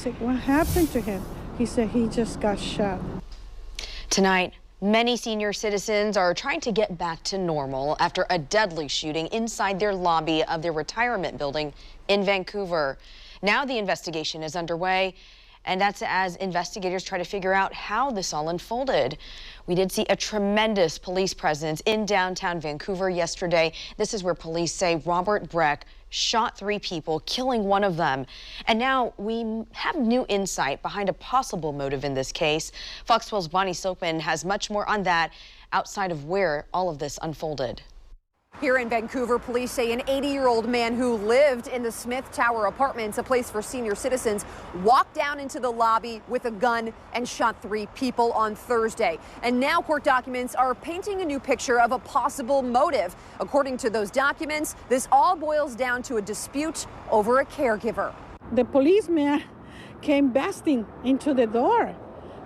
I said, what happened to him? He said he just got shot. Tonight, many senior citizens are trying to get back to normal after a deadly shooting inside their lobby of their retirement building in Vancouver. Now the investigation is underway, and that's as investigators try to figure out how this all unfolded. We did see a tremendous police presence in downtown Vancouver yesterday. This is where police say Robert Breck shot 3 people, killing one of them. And now we have new insight behind a possible motive in this case. Fox 12's Bonnie SILKMAN has much more on that outside of where all of this unfolded. Here in Vancouver, police say an 80-year-old man who lived in the Smith Tower Apartments, a place for senior citizens, walked down into the lobby with a gun and shot 3 people on Thursday. And now court documents are painting a new picture of a possible motive. According to those documents, this all boils down to a dispute over a caregiver. The policeman came busting into the door,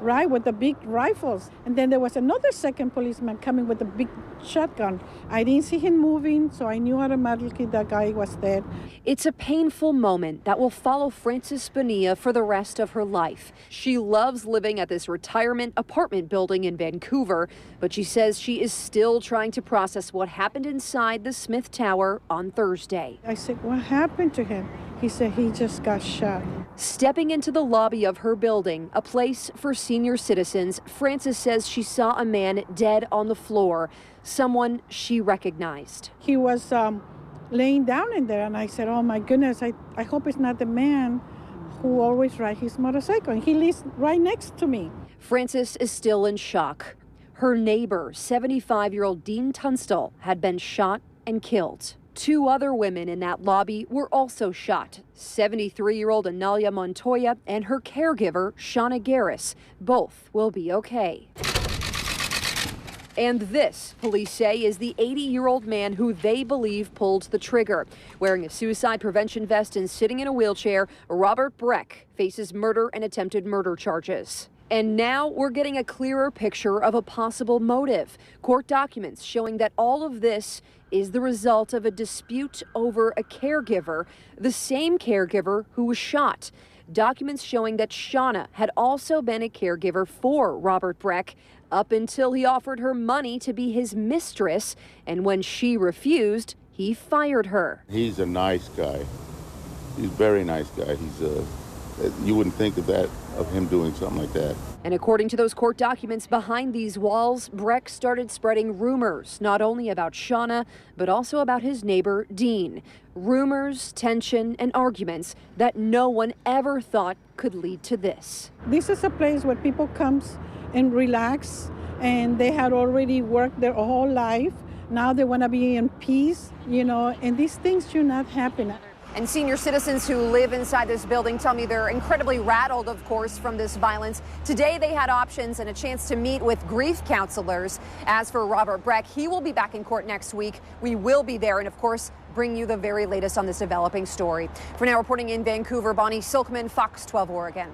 right, with the big rifles. And then there was another second policeman coming with a big shotgun. I didn't see him moving, so I knew automatically that guy was dead. It's a painful moment that will follow Frances Bonilla for the rest of her life. She loves living at this retirement apartment building in Vancouver, but she says she is still trying to process what happened inside the Smith Tower on Thursday. I said, what happened to him? He said he just got shot. Stepping into the lobby of her building, a place for senior citizens, Frances says she saw a man dead on the floor, someone she recognized. He was laying down in there, and I said, oh my goodness, I hope it's not the man who always rides his motorcycle. And he lives right next to me. Frances is still in shock. Her neighbor, 75-year-old DINH, had been shot and killed. 2 other women in that lobby were also shot. 73-year-old Analia Montoya and her caregiver, Shauna Garris. Both will be okay. And this, police say, is the 80-year-old man who they believe pulled the trigger. Wearing a suicide prevention vest and sitting in a wheelchair, Robert Breck faces murder and attempted murder charges. And now we're getting a clearer picture of a possible motive. Court documents showing that all of this is the result of a dispute over a caregiver, the same caregiver who was shot. Documents showing that Shauna had also been a caregiver for Robert Breck up until he offered her money to be his mistress, and when she refused, he fired her. He's a nice guy. He's a very nice guy. You wouldn't think of that, of him doing something like that. And according to those court documents behind these walls, Breck started spreading rumors, not only about Shauna, but also about his neighbor, Dean. Rumors, tension, and arguments that no one ever thought could lead to this. This is a place where people come and relax, and they had already worked their whole life. Now they want to be in peace, and these things should not happen. And senior citizens who live inside this building tell me they're incredibly rattled, of course, from this violence. Today, they had options and a chance to meet with grief counselors. As for Robert Breck, he will be back in court next week. We will be there and, of course, bring you the very latest on this developing story. For now, reporting in Vancouver, Bonnie SILKMAN, Fox 12 Oregon.